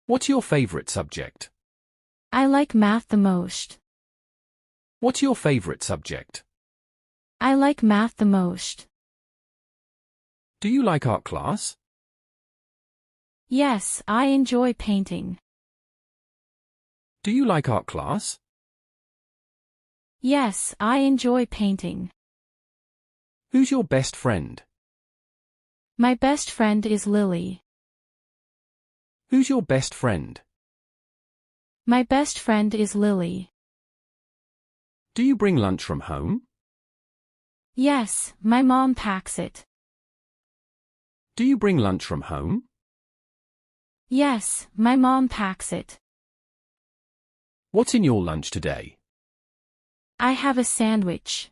What's your favorite subject? I like math the most. What's your favorite subject? I like math the most. Do you like art class? Yes, I enjoy painting. Do you like art class? Yes, I enjoy painting. Who's your best friend? My best friend is Lily. Who's your best friend? My best friend is Lily. Do you bring lunch from home? Yes, my mom packs it. Do you bring lunch from home? Yes, my mom packs it. What's in your lunch today? I have a sandwich.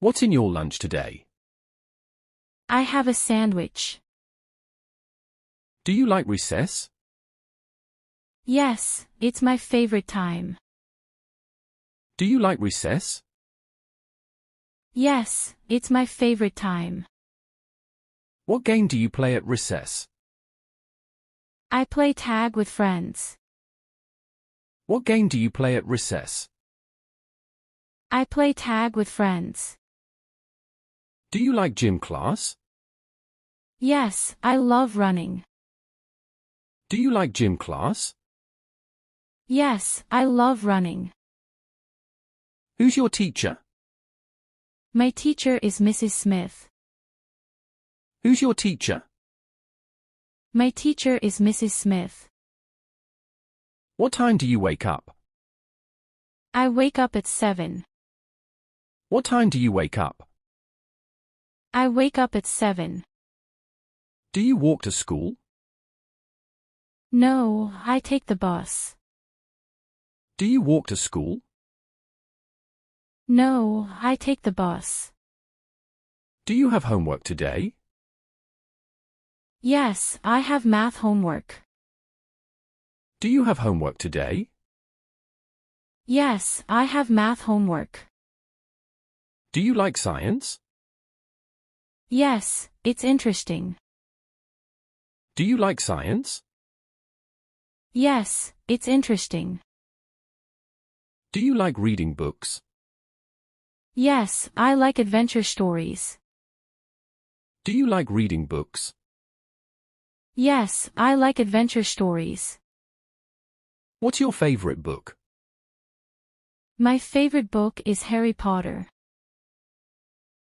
What's in your lunch today? I have a sandwich. Do you like recess? Yes, it's my favorite time. Do you like recess? Yes, it's my favorite time. What game do you play at recess? I play tag with friends. What game do you play at recess? I play tag with friends. Do you like gym class? Yes, I love running. Do you like gym class? Yes, I love running. Who's your teacher? My teacher is Mrs. Smith. Who's your teacher? My teacher is Mrs. Smith. What time do you wake up? I wake up at 7. What time do you wake up? I wake up at 7. Do you walk to school? No, I take the bus. Do you walk to school? No, I take the bus. Do you have homework today? Yes, I have math homework. Do you have homework today? Yes, I have math homework. Do you like science? Yes, it's interesting. Do you like science? Yes, it's interesting. Do you like reading books? Yes, I like adventure stories. Do you like reading books? Yes, I like adventure stories. What's your favorite book? My favorite book is Harry Potter.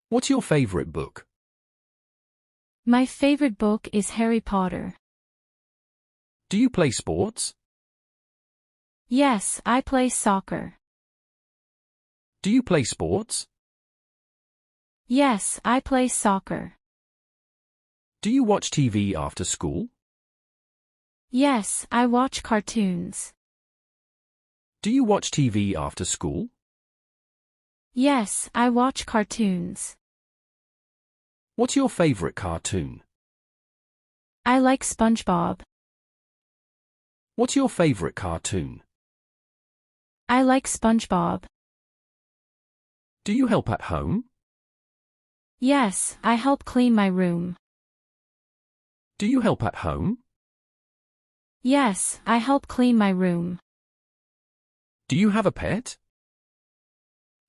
What's your favorite book? My favorite book is Harry Potter. Do you play sports? Yes, I play soccer. Do you play sports? Yes, I play soccer. Do you watch TV after school? Yes, I watch cartoons. Do you watch TV after school? Yes, I watch cartoons. What's your favorite cartoon? I like SpongeBob. What's your favorite cartoon? I like SpongeBob. Do you help at home? Yes, I help clean my room. Do you help at home? Yes, I help clean my room. Do you have a pet?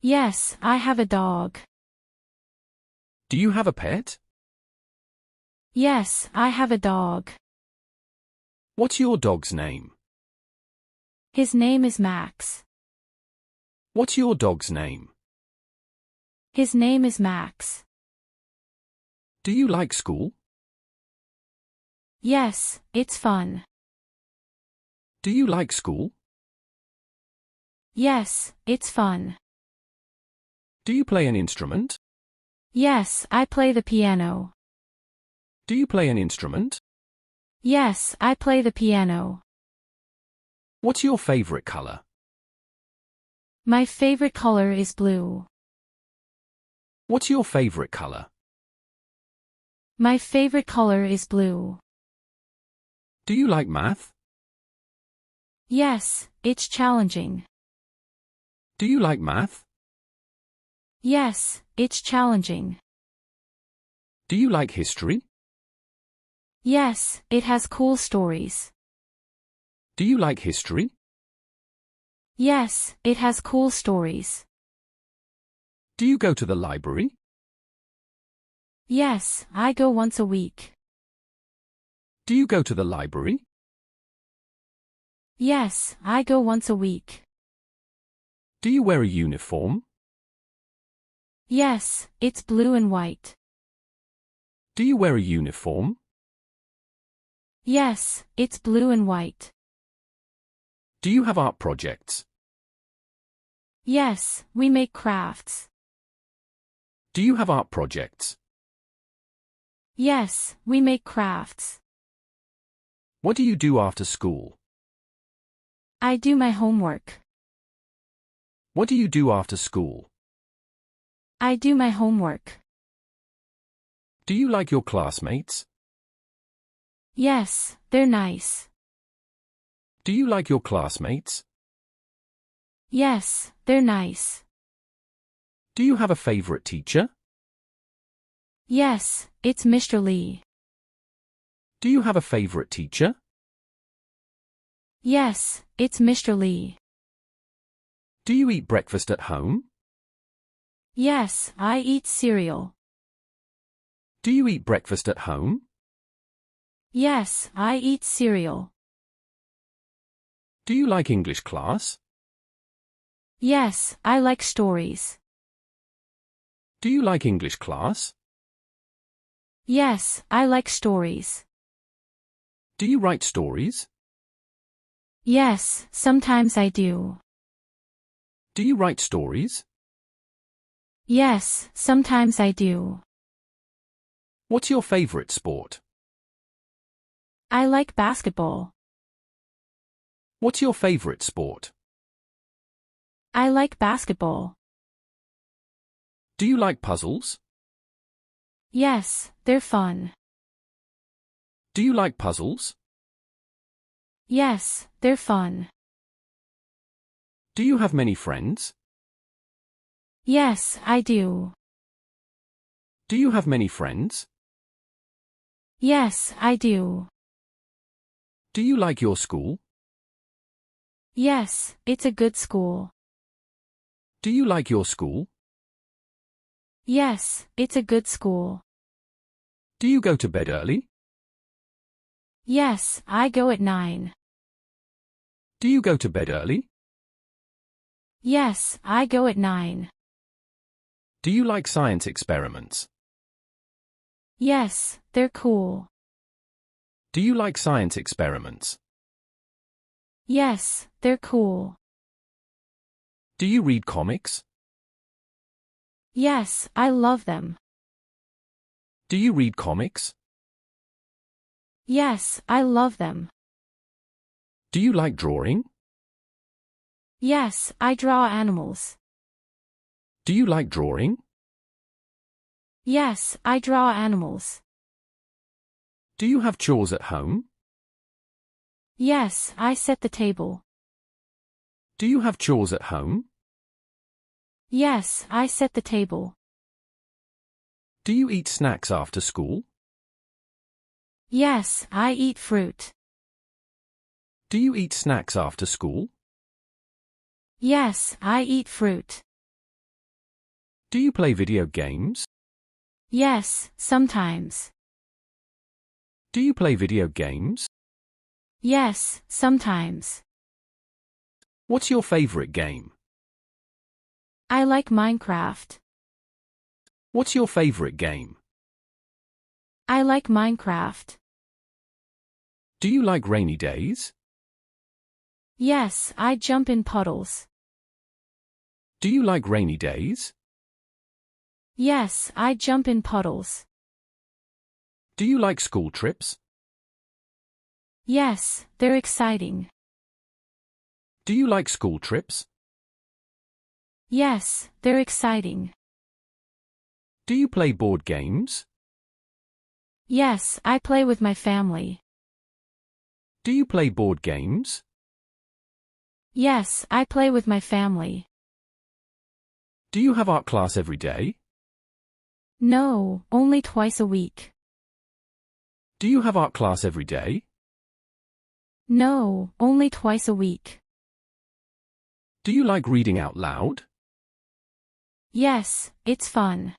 Yes, I have a dog. Do you have a pet? Yes, I have a dog. What's your dog's name? His name is Max. What's your dog's name? His name is Max. Do you like school? Yes, it's fun. Do you like school? Yes, it's fun. Do you play an instrument? Yes, I play the piano. Do you play an instrument? Yes, I play the piano. What's your favorite color? My favorite color is blue. What's your favorite color? My favorite color is blue. Do you like math? Yes, it's challenging. Do you like math? Yes, it's challenging. Do you like history? Yes, it has cool stories. Do you like history? Yes, it has cool stories. Do you go to the library? Yes, I go once a week. Do you go to the library? Yes, I go once a week. Do you wear a uniform? Yes, it's blue and white. Do you wear a uniform? Yes, it's blue and white. Do you have art projects? Yes, we make crafts. Do you have art projects? Yes, we make crafts. What do you do after school? I do my homework. What do you do after school? I do my homework. Do you like your classmates? Yes, they're nice. Do you like your classmates? Yes, they're nice. Do you have a favorite teacher? Yes, it's Mr. Lee. Do you have a favorite teacher? Yes, it's Mr. Lee. Do you eat breakfast at home? Yes, I eat cereal. Do you eat breakfast at home? Yes, I eat cereal. Do you like English class? Yes, I like stories. Do you like English class? Yes, I like stories. Do you write stories? Yes, sometimes I do. Do you write stories? Yes, sometimes I do. What's your favorite sport? I like basketball. What's your favorite sport? I like basketball. Do you like puzzles? Yes, they're fun. Do you like puzzles? Yes, they're fun. Do you have many friends? Yes, I do. Do you have many friends? Yes, I do. Do you like your school? Yes, it's a good school. Do you like your school? Yes, it's a good school. Do you go to bed early? Yes, I go at 9. Do you go to bed early? Yes, I go at 9. Do you like science experiments? Yes, they're cool. Do you like science experiments? Yes, they're cool. Do you read comics? Yes, I love them. Do you read comics? Yes, I love them. Do you like drawing? Yes, I draw animals. Do you like drawing? Yes, I draw animals. Do you have chores at home? Yes, I set the table. Do you have chores at home? Yes, I set the table. Do you eat snacks after school? Yes, I eat fruit. Do you eat snacks after school? Yes, I eat fruit. Do you play video games? Yes, sometimes. Do you play video games? Yes, sometimes. What's your favorite game? I like Minecraft. What's your favorite game? I like Minecraft. Do you like rainy days? Yes, I jump in puddles. Do you like rainy days? Yes, I jump in puddles. Do you like school trips? Yes, they're exciting. Do you like school trips? Yes, they're exciting. Do you play board games? Yes, I play with my family. Do you play board games? Yes, I play with my family. Do you have art class every day? No, only twice a week. Do you have art class every day? No, only twice a week. Do you like reading out loud? Yes, it's fun.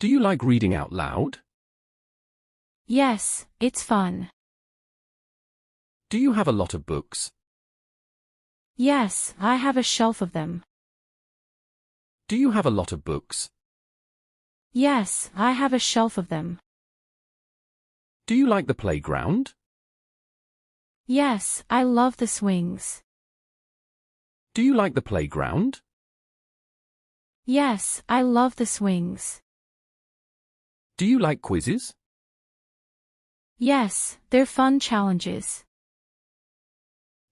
Do you like reading out loud? Yes, it's fun. Do you have a lot of books? Yes, I have a shelf of them. Do you have a lot of books? Yes, I have a shelf of them. Do you like the playground? Yes, I love the swings. Do you like the playground? Yes, I love the swings. Do you like quizzes? Yes, they're fun challenges.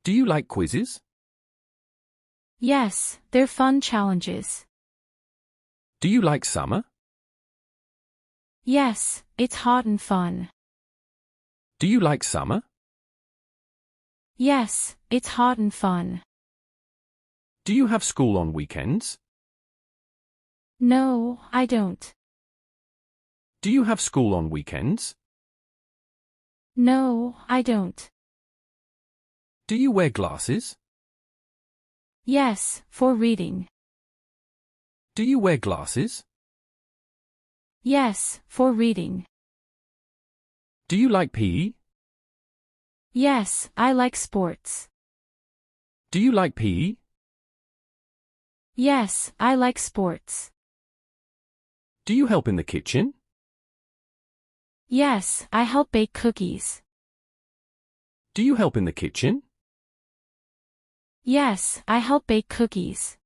Do you like quizzes? Yes, they're fun challenges. Do you like summer? Yes, it's hot and fun. Do you like summer? Yes, it's hot and fun. Do you have school on weekends? No, I don't. Do you have school on weekends? No, I don't. Do you wear glasses? Yes, for reading. Do you wear glasses? Yes, for reading. Do you like PE? Yes, I like sports. Do you like PE? Yes, I like sports. Do you help in the kitchen? Yes, I help bake cookies. Do you help in the kitchen? Yes, I help bake cookies.